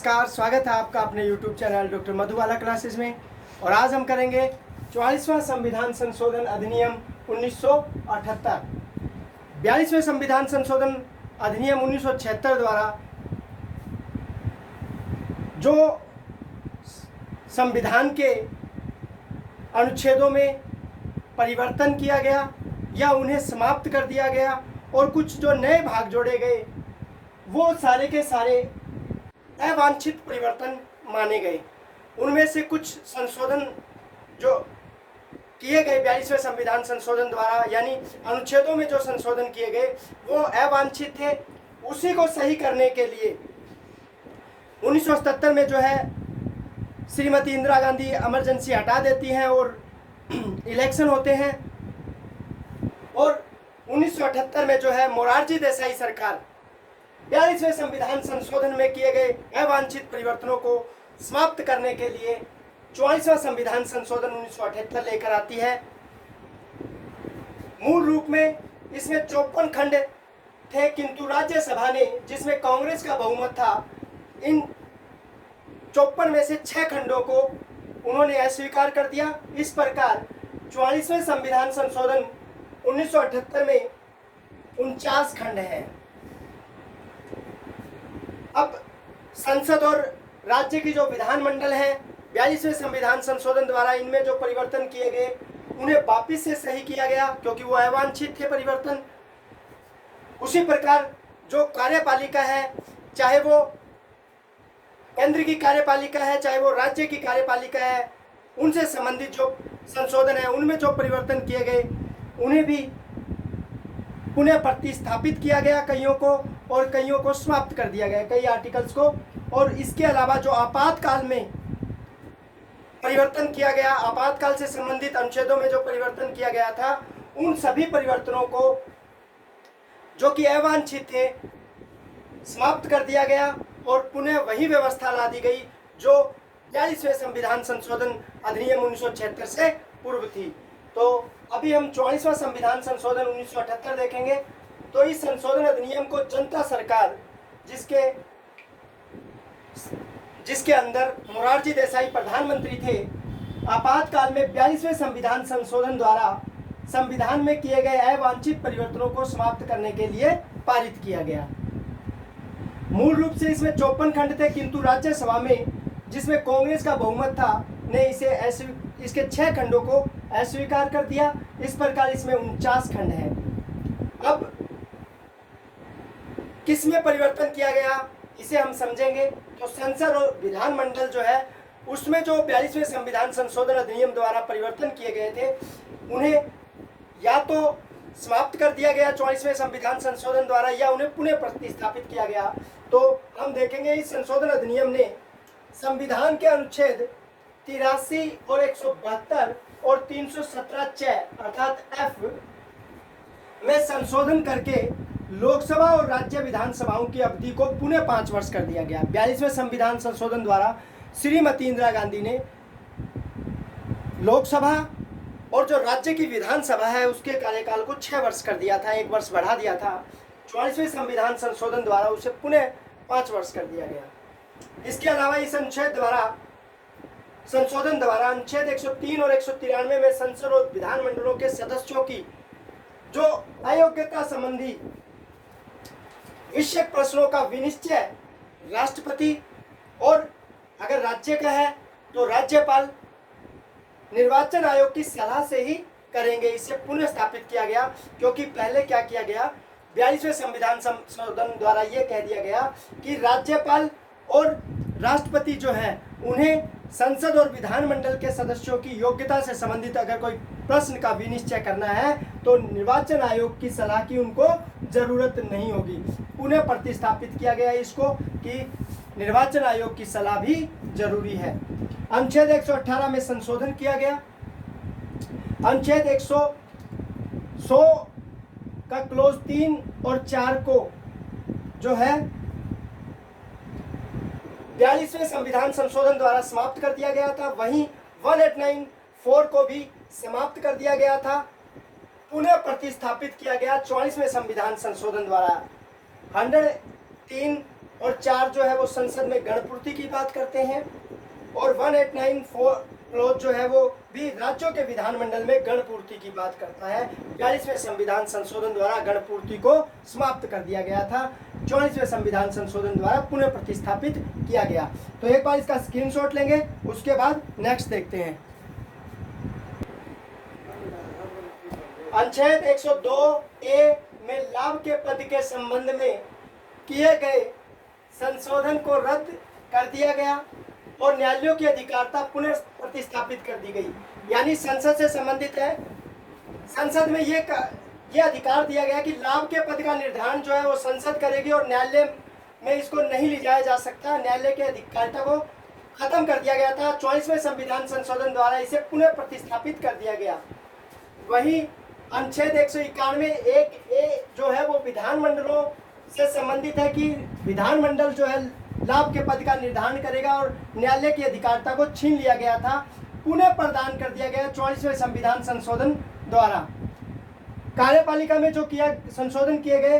नमस्कार, स्वागत है आपका अपने YouTube channel doctor Madhubala classes में। और आज हम करेंगे 44वां संविधान संशोधन अधिनियम 1978। 42वें संविधान संशोधन अधिनियम 1976 द्वारा जो संविधान के अनुच्छेदों में परिवर्तन किया गया या उन्हें समाप्त कर दिया गया और कुछ जो नए भाग जोड़े गए, वो सारे के सारे अवांछित परिवर्तन माने गए। उनमें से कुछ संशोधन जो किए गए 42वें संविधान संशोधन द्वारा, यानी अनुच्छेदों में जो संशोधन किए गए वो अवांछित थे। उसी को सही करने के लिए 1977 में जो है श्रीमती इंदिरा गांधी इमरजेंसी हटा देती हैं और इलेक्शन होते हैं। और 1978 में जो है मोरारजी देसाई सरकार 42वें संविधान संशोधन में किए गए अवांछित परिवर्तनों को समाप्त करने के लिए 44वां संविधान संशोधन 1978 लेकर आती है। मूल रूप में इसमें 54 खंड थे, किंतु राज्यसभा ने, जिसमें कांग्रेस का बहुमत था, इन 54 में से 6 खंडों को उन्होंने अस्वीकार कर दिया। इस प्रकार 44वें संविधान संशोधन 1978 में 49 खंड हैं। अब संसद और राज्य की जो विधानमंडल है 42वें संविधान संशोधन द्वारा इनमें जो परिवर्तन किए गए उन्हें वापिस से सही किया गया, क्योंकि वो अवांछित थे परिवर्तन। उसी प्रकार जो कार्यपालिका है, चाहे वो केंद्र की कार्यपालिका है चाहे वो राज्य की कार्यपालिका है, उनसे संबंधित जो संशोधन है उनमें जो परिवर्तन किए गए उन्हें भी पुनः प्रतिस्थापित किया गया कईयों को, और कईयों को समाप्त कर दिया गया, कई आर्टिकल्स को। और इसके अलावा जो आपातकाल में परिवर्तन किया गया, आपातकाल से संबंधित अनुच्छेदों में जो परिवर्तन किया गया था, उन सभी परिवर्तनों को जो कि अवांछित थे समाप्त कर दिया गया और पुनः वही व्यवस्था ला दी गई जो 42वें संविधान संशोधन अधिनियम 1976 से पूर्व थी। तो अभी हम 44वां संविधान संशोधन 1978 देखेंगे। तो इस संशोधन अधिनियम को जनता सरकार, जिसके अंदर मोरारजी देसाई प्रधानमंत्री थे, आपातकाल में 42वें संविधान संशोधन द्वारा संविधान में किए गए अवांछित परिवर्तनों को समाप्त करने के लिए पारित किया गया। मूल रूप से इसमें 54 खंड थे, किंतु राज्यसभा में, जिसमें कांग्रेस का बहुमत था, ने इसके 6 खंडों को अस्वीकार कर दिया। इस प्रकार इसमें 49 खंड हैं। अब किसमें परिवर्तन किया गया इसे हम समझेंगे। तो संसद और विधानमंडल जो है उसमें जो 42वें संविधान संशोधन अधिनियम द्वारा परिवर्तन किए गए थे उन्हें या तो समाप्त कर दिया गया 44वें संविधान संशोधन द्वारा, या उन्हें पुनः प्रतिस्थापित किया गया। तो हम देखेंगे इस संशोधन अधिनियम ने संविधान के अनुच्छेद 83 और 172 और 317 अर्थात एफ में संशोधन करके लोकसभा और राज्य विधानसभाओं की अवधि को पुनः 5 वर्ष कर दिया गया। 42वें संविधान संशोधन द्वारा श्रीमती इंदिरा गांधी ने लोकसभा और जो राज्य की विधानसभा है उसके कार्यकाल को 6 वर्ष कर दिया था, 1 वर्ष बढ़ा दिया था। 44वें संविधान संशोधन द्वारा उसे पुनः 5 वर्ष कर दिया गया। इसके अलावा इस अनुच्छेद द्वारा संशोधन द्वारा अनुच्छेद 103 और 193 में संसद और विधानमंडलों के सदस्यों की जो अयोग्यता संबंधी विषयक प्रश्नों का विनिश्चय राष्ट्रपति और अगर राज्य का है तो राज्यपाल निर्वाचन आयोग की सलाह से ही करेंगे। इसे पुनः स्थापित किया गया, क्योंकि पहले क्या किया गया, 42वें संविधान संशोधन द्वारा यह कह दिया गया कि राज्यपाल और राष्ट्रपति जो है उन्हें संसद और विधानमंडल के सदस्यों की योग्यता से संबंधित अगर कोई प्रश्न का विनिश्चय करना है तो निर्वाचन आयोग की सलाह की उनको जरूरत नहीं होगी। पुनः प्रतिस्थापित किया गया इसको कि निर्वाचन आयोग की सलाह भी जरूरी है। अनुच्छेद 118 में संशोधन किया गया। अनुच्छेद 100 का क्लोज 3 और 4 को जो है 42वें संविधान संशोधन द्वारा समाप्त कर दिया गया था। वहीं 1894 को भी समाप्त कर दिया गया था, पुनः प्रतिस्थापित किया गया 44वें संविधान संशोधन द्वारा। 103 और 4 जो है वो संसद में गणपूर्ति की बात करते हैं, और 1894 क्लॉज जो है वो भी राज्यों के विधानमंडल में गणपूर्ति की बात करता है। 42वें संविधान संशोधन द्वारा गणपूर्ति को समाप्त कर दिया गया था, 44वें संविधान संशोधन द्वारा पुनः प्रतिस्थापित किया गया। तो एक बार इसका स्क्रीनशॉट लेंगे, उसके बाद नेक्स्ट देखते हैं। अनुच्छेद 102 ए में लाभ के पद के संबंध में किए गए संशोधन को रद्द कर दिया गया और न्यायालयों की अधिकारिता पुनः प्रतिस्थापित कर दी गई। यानी संसद से संबंधित है, संसद में ये अधिकार दिया गया कि लाभ के पद का निर्धारण जो है वो संसद करेगी और न्यायालय में इसको नहीं ले जाया जा सकता। न्यायालय की अधिकारिता को खत्म कर दिया गया था। 44वें संविधान संशोधन द्वारा इसे पुनः प्रतिस्थापित कर दिया गया। वहीं अनुच्छेद 191 एक ए जो है वो विधानमंडलों से संबंधित है कि विधानमंडल जो है लाभ के पद का निर्धारण करेगा और न्यायालय की अधिकारिता को छीन लिया गया था, पुनः प्रदान कर दिया गया 44वें संविधान संशोधन द्वारा। कार्यपालिका में जो संशोधन किए गए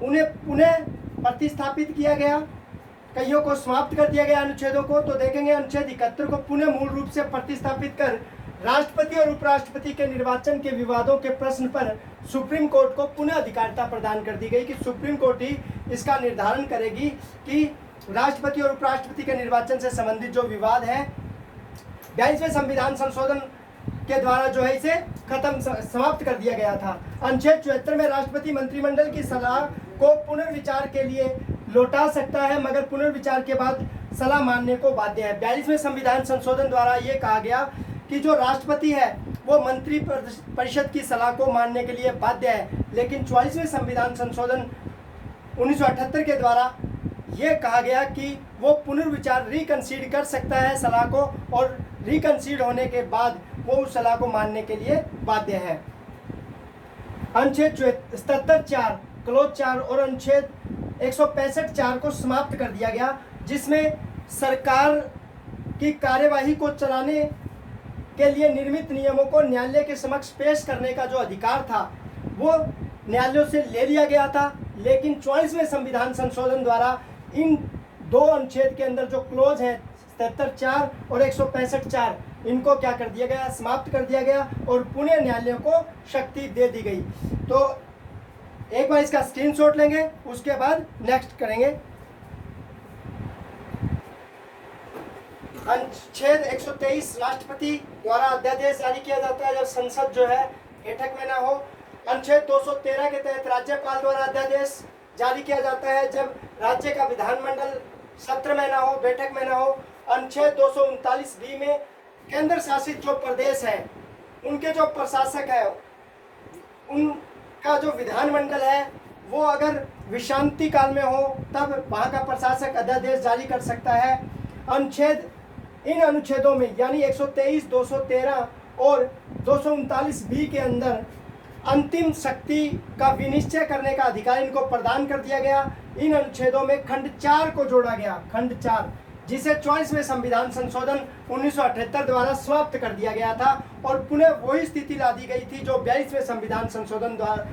उन्हें पुनः प्रतिस्थापित किया गया, कईयों को समाप्त कर दिया गया अनुच्छेदों को। तो देखेंगे अनुच्छेद 71 को पुनः मूल रूप से प्रतिस्थापित कर राष्ट्रपति और उपराष्ट्रपति के निर्वाचन के विवादों के प्रश्न पर सुप्रीम कोर्ट को पुनः अधिकारिता प्रदान कर दी गई कि सुप्रीम कोर्ट ही इसका निर्धारण करेगी कि राष्ट्रपति और उपराष्ट्रपति के निर्वाचन से संबंधित जो विवाद है। 42वें संविधान संशोधन के द्वारा जो है इसे समाप्त कर दिया गया था। अनुच्छेद 74 में राष्ट्रपति मंत्रिमंडल की सलाह को पुनर्विचार के लिए लौटा सकता है, मगर पुनर्विचार के बाद सलाह मानने को बाध्य है। 42वें संविधान संशोधन द्वारा ये कहा गया कि जो राष्ट्रपति है वो मंत्री परिषद की सलाह को मानने के लिए बाध्य है, लेकिन 44वें संविधान संशोधन 1978 के द्वारा ये कहा गया कि वो पुनर्विचार रिकंसीड कर सकता है सलाह को, और रिकंसीड होने के बाद वो उस सलाह को मानने के लिए बाध्य है। अनुच्छेद 77(4) क्लोज 4 और अनुच्छेद 165(4) को समाप्त कर दिया गया, जिसमें सरकार की कार्यवाही को चलाने के लिए निर्मित नियमों को न्यायालय के समक्ष पेश करने का जो अधिकार था वो न्यायालयों से ले लिया गया था। लेकिन 44वें संविधान संशोधन द्वारा इन दो अनुच्छेद के अंदर जो क्लोज हैं 77(4) और 165(4) इनको क्या कर दिया गया, समाप्त कर दिया गया और पुनः न्यायालयों को शक्ति दे दी गई। तो एक बार इसका स्क्रीनशॉट लेंगे, उसके बाद नेक्स्ट करेंगे। अनुच्छेद 123 राष्ट्रपति द्वारा अध्यादेश जारी किया जाता है जब संसद जो है बैठक में ना हो। अनुच्छेद 213 के तहत राज्यपाल द्वारा अध्यादेश जारी किया जाता है जब राज्य का विधानमंडल सत्र में ना हो, बैठक में ना हो। अनुच्छेद 239 में केंद्र शासित जो प्रदेश है उनके जो प्रशासक है उनका जो विधानमंडल है वो अगर विश्रांति काल में हो तब वहाँ का प्रशासक अध्यादेश जारी कर सकता है। इन अनुच्छेदों में यानी 123, 213 और 239 के अंदर अंतिम शक्ति का विनिश्चय करने का अधिकार इनको प्रदान कर दिया गया। इन अनुच्छेदों में खंड 4 को जोड़ा गया, खंड 4 जिसे 44वें संविधान संशोधन 1978 द्वारा समाप्त कर दिया गया था और पुनः वही स्थिति ला दी गई थी जो 42वें संविधान संशोधन द्वारा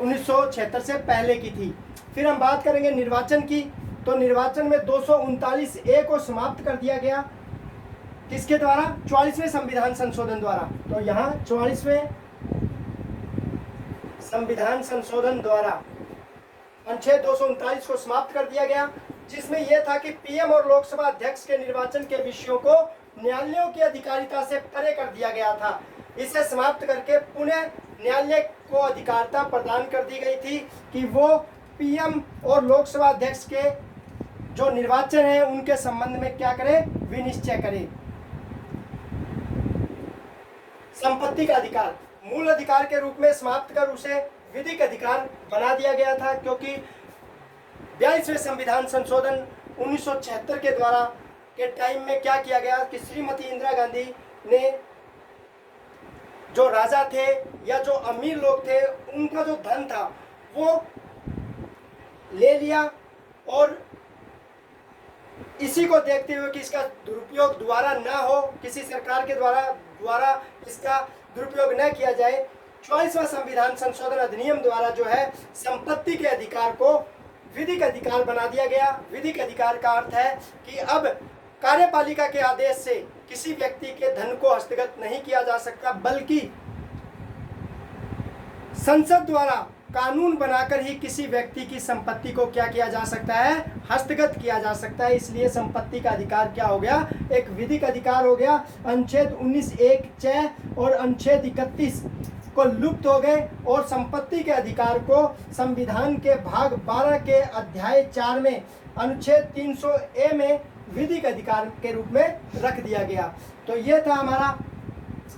1976 से पहले की थी। फिर हम बात करेंगे निर्वाचन की। तो निर्वाचन में 239(a) को समाप्त कर दिया गया, किसके द्वारा, 44वें संविधान संशोधन द्वारा। तो यहाँ 44वें संविधान संशोधन द्वारा अनुच्छेद 239 को समाप्त कर दिया गया, जिसमें यह था कि पीएम और लोकसभा अध्यक्ष के निर्वाचन के विषयों को न्यायालयों की अधिकारिता से परे कर दिया गया था। इसे समाप्त करके पुनः न्यायालय को अधिकारिता प्रदान कर दी गई थी कि वो पीएम और लोकसभा अध्यक्ष के जो निर्वाचन है उनके संबंध में क्या करे, विनिश्चय करे। संपत्ति का अधिकार मूल अधिकार के रूप में समाप्त कर उसे विधिक अधिकार बना दिया गया था, क्योंकि 42वें संविधान संशोधन 1976 के द्वारा के टाइम में क्या किया गया कि श्रीमती इंदिरा गांधी ने जो राजा थे या जो अमीर लोग थे उनका जो धन था वो ले लिया, और इसी को देखते हुए कि इसका दुरुपयोग दोबारा ना हो, किसी सरकार के द्वारा इसका दुरुपयोग न किया जाए, 44वां संविधान संशोधन अधिनियम द्वारा जो है संपत्ति के अधिकार को विधिक अधिकार बना दिया गया। विधिक अधिकार का अर्थ है कि अब कार्यपालिका के आदेश से किसी व्यक्ति के धन को हस्तगत नहीं किया जा सकता, बल्कि संसद द्वारा कानून बनाकर ही किसी व्यक्ति की संपत्ति को क्या किया जा सकता है, हस्तगत किया जा सकता है। इसलिए संपत्ति का अधिकार क्या हो गया, एक विधिक अधिकार हो गया। अनुच्छेद 19(1)(च) और अनुच्छेद 31 को लुप्त हो गए और संपत्ति के अधिकार को संविधान के भाग 12 के अध्याय 4 में अनुच्छेद 300(a) में विधिक अधिकार के रूप में रख दिया गया। तो ये था हमारा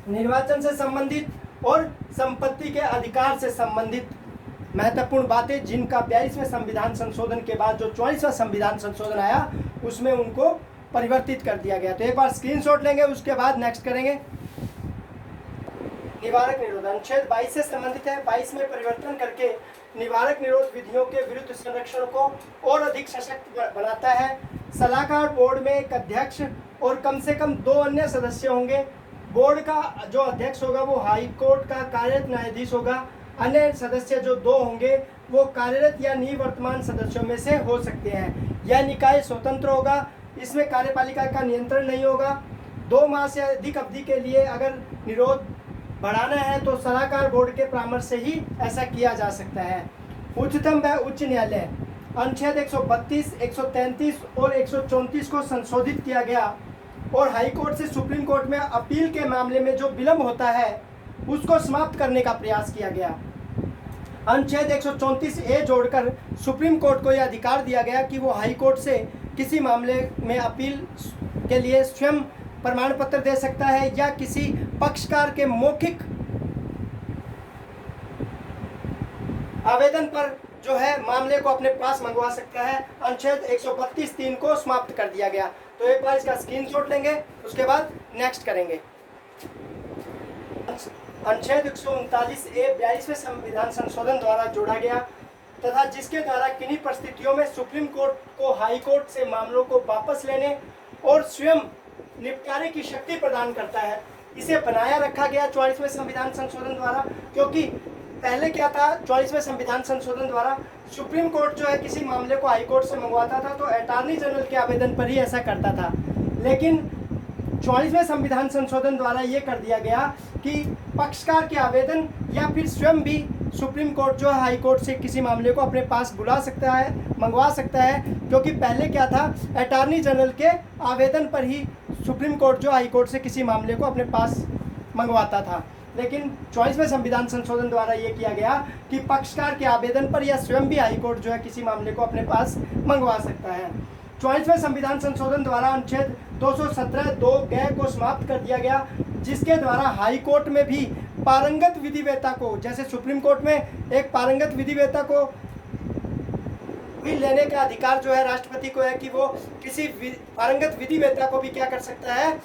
निर्वाचन से संबंधित और संपत्ति के अधिकार से संबंधित महत्वपूर्ण बातें, जिनका 42वें संविधान संशोधन के बाद जो 44वां संविधान संशोधन आया उसमें उनको परिवर्तित कर दिया गया। तो एक बार स्क्रीनशॉट लेंगे, उसके बाद नेक्स्ट करेंगे। निवारक निरोध अनुच्छेद 22 से संबंधित है। 22 में परिवर्तन करके निवारक निरोध विधियों के विरुद्ध संरक्षण को और अधिक सशक्त बनाता है। सलाहकार बोर्ड में एक अध्यक्ष और कम से कम 2 अन्य सदस्य होंगे। बोर्ड का जो अध्यक्ष होगा वो हाई कोर्ट का कार्यरत न्यायाधीश होगा। अन्य सदस्य जो 2 होंगे वो कार्यरत या निवर्तमान सदस्यों में से हो सकते हैं। यह निकाय स्वतंत्र होगा, इसमें कार्यपालिका का नियंत्रण नहीं होगा। 2 माह से अधिक अवधि के लिए अगर निरोध बढ़ाना है तो सलाहकार बोर्ड के परामर्श से ही ऐसा किया जा सकता है। उच्चतम व उच्च न्यायालय अनुच्छेद 132, 133 और 134 को संशोधित किया गया और हाई कोर्ट से सुप्रीम कोर्ट में अपील के मामले में जो विलंब होता है उसको समाप्त करने का प्रयास किया गया। अनुच्छेद 134(a) जोड़कर सुप्रीम कोर्ट को यह अधिकार दिया गया कि वो हाई कोर्ट से किसी मामले में अपील के लिए स्वयं प्रमाण पत्र दे सकता है या किसी पक्षकार के मौखिक आवेदन पर जो है मामले को अपने पास मंगवा सकता है। अनुच्छेद 132(3) को समाप्त कर दिया गया। तो एक बार इसका स्क्रीनशॉट लेंगे, उसके बाद नेक्स्ट करेंगे। अनुच्छेद 139(a) 42वें संविधान संशोधन द्वारा जोड़ा गया तथा जिसके द्वारा किन्हीं परिस्थितियों में सुप्रीम कोर्ट को हाई कोर्ट से मामलों को वापस लेने और स्वयं निपटारे की शक्ति प्रदान करता है, इसे बनाया रखा गया 44वें संविधान संशोधन द्वारा। क्योंकि पहले क्या था, 44वें संविधान संशोधन द्वारा सुप्रीम कोर्ट जो है किसी मामले को हाई कोर्ट से मंगवाता था तो अटॉर्नी जनरल के आवेदन पर ही ऐसा करता था। लेकिन 44वें संविधान संशोधन द्वारा ये कर दिया गया कि पक्षकार के आवेदन या फिर स्वयं भी सुप्रीम कोर्ट जो है हाई कोर्ट से किसी मामले को अपने पास बुला सकता है, मंगवा सकता है। क्योंकि पहले क्या था, अटॉर्नी जनरल के आवेदन पर ही सुप्रीम कोर्ट जो हाई कोर्ट से किसी मामले को अपने पास मंगवाता था। लेकिन 44वें संविधान संशोधन द्वारा ये किया गया कि पक्षकार के आवेदन पर या स्वयं भी हाई कोर्ट जो है किसी मामले को अपने पास मंगवा सकता है। 44वें संविधान संशोधन द्वारा अनुच्छेद 217(2) को समाप्त कर दिया गया, जिसके द्वारा हाई कोर्ट में भी पारंगत विधिवेता को, जैसे सुप्रीम कोर्ट में एक पारंगत विधिवेता को भी लेने का अधिकार जो है राष्ट्रपति को है कि वो किसी पारंगत विधिवेता को भी क्या कर सकता है,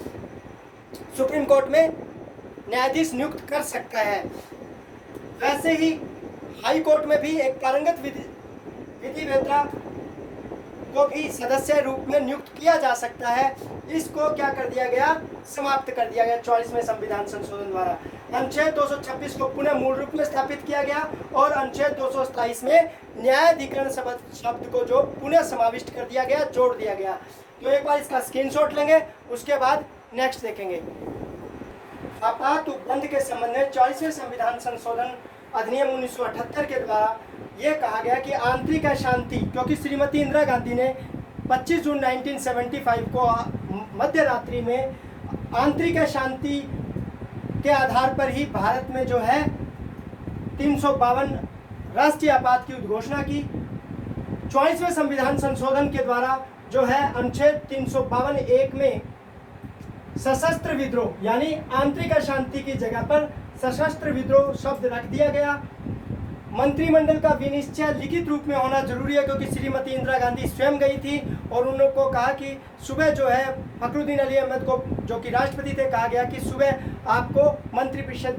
सुप्रीम कोर्ट में न्यायाधीश नियुक्त कर सकता है। वैसे ही हाई कोर्ट में भी एक पारंगत विधिवेता को भी सदस्य रूप में नियुक्त किया जा सकता है। इसको क्या कर दिया गया, समाप्त कर दिया गया 44वें संविधान संशोधन द्वारा। अनुच्छेद 226 को पुनः मूल रूप में स्थापित किया गया और अनुच्छेद 227 में न्यायाधिकरण शब्द को जो पुनः समाविष्ट कर दिया गया, जोड़ दिया गया। तो एक बार इसका स्क्रीनशॉट लेंगे, उसके बाद नेक्स्ट देखेंगे। आपात उपबंध के संबंध में 44वें संविधान संशोधन अधिनियम 1978 के द्वारा ये कहा गया कि आंतरिक अशांति, क्योंकि श्रीमती इंदिरा गांधी ने 25 जून 1975 को मध्य रात्रि में आंतरिक अशांति के आधार पर ही भारत में जो है 352 राष्ट्रीय आपात की उद्घोषणा की। 44वें संविधान संशोधन के द्वारा जो है अनुच्छेद 352(1) में सशस्त्र विद्रोह यानी आंतरिक अशांति की जगह पर सशस्त्र विद्रोह शब्द रख दिया गया। मंत्रिमंडल का विनिश्चय लिखित रूप में होना जरूरी है, क्योंकि श्रीमती इंदिरा गांधी स्वयं गई थी और उनको कहा कि सुबह जो है फखरुद्दीन अली अहमद को, जो कि राष्ट्रपति थे, कहा गया कि सुबह आपको मंत्रिपरिषद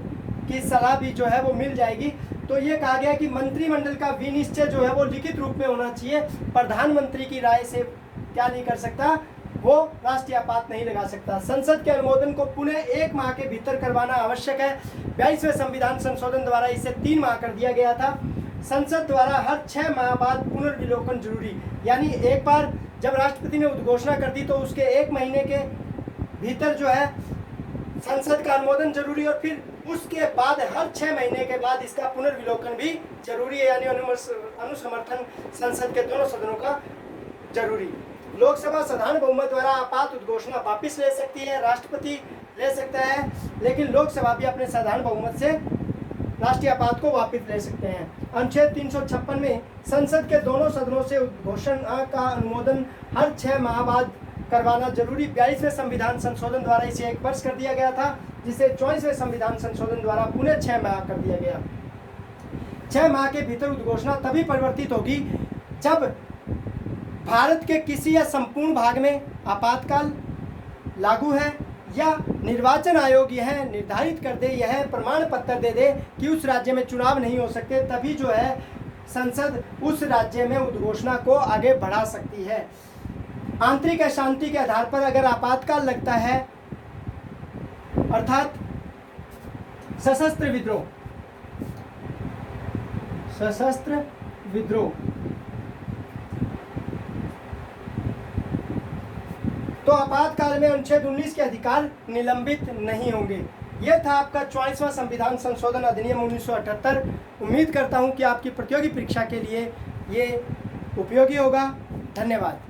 की सलाह भी जो है वो मिल जाएगी। तो ये कहा गया कि मंत्रिमंडल का विनिश्चय जो है वो लिखित रूप में होना चाहिए। प्रधानमंत्री की राय से क्या नहीं कर सकता, वो राष्ट्रीय आपात नहीं लगा सकता। संसद के अनुमोदन को पुनः 1 माह के भीतर करवाना आवश्यक है। 42वें संविधान संशोधन द्वारा इसे 3 माह कर दिया गया था। संसद द्वारा हर 6 माह बाद पुनर्विलोकन जरूरी। यानी एक बार जब राष्ट्रपति ने उद्घोषणा कर दी तो उसके 1 महीने के भीतर जो है संसद का अनुमोदन जरूरी, और फिर उसके बाद हर 6 महीने के बाद इसका पुनर्विलोकन भी जरूरी है, यानी अनुसमर्थन संसद के दोनों सदनों का जरूरी। लोकसभा साधारण बहुमत द्वारा आपात उद्घोषणा वापस ले सकती है, राष्ट्रपति ले सकता है, लेकिन लोकसभा भी अपने साधारण बहुमत से राष्ट्रीय आपात को वापस ले सकते हैं। अनुच्छेद 356 में संसद के दोनों सदनों से उद्घोषणा का अनुमोदन हर 6 माह बाद करवाना जरूरी। 42वें संविधान संशोधन द्वारा इसे 1 वर्ष कर दिया गया था, जिसे 24वें संविधान संशोधन द्वारा पुनः 6 माह कर दिया गया। 6 माह के भीतर उद्घोषणा तभी परिवर्तित होगी जब भारत के किसी या संपूर्ण भाग में आपातकाल लागू है या निर्वाचन आयोग यह निर्धारित कर दे, यह प्रमाण पत्र दे दे कि उस राज्य में चुनाव नहीं हो सकते, तभी जो है संसद उस राज्य में उद्घोषणा को आगे बढ़ा सकती है। आंतरिक अशांति के आधार पर अगर आपातकाल लगता है, अर्थात सशस्त्र विद्रोह, तो आपातकाल में अनुच्छेद 19 के अधिकार निलंबित नहीं होंगे। यह था आपका 44वां संविधान संशोधन अधिनियम 1978। उम्मीद करता हूं कि आपकी प्रतियोगी परीक्षा के लिए ये उपयोगी होगा। धन्यवाद।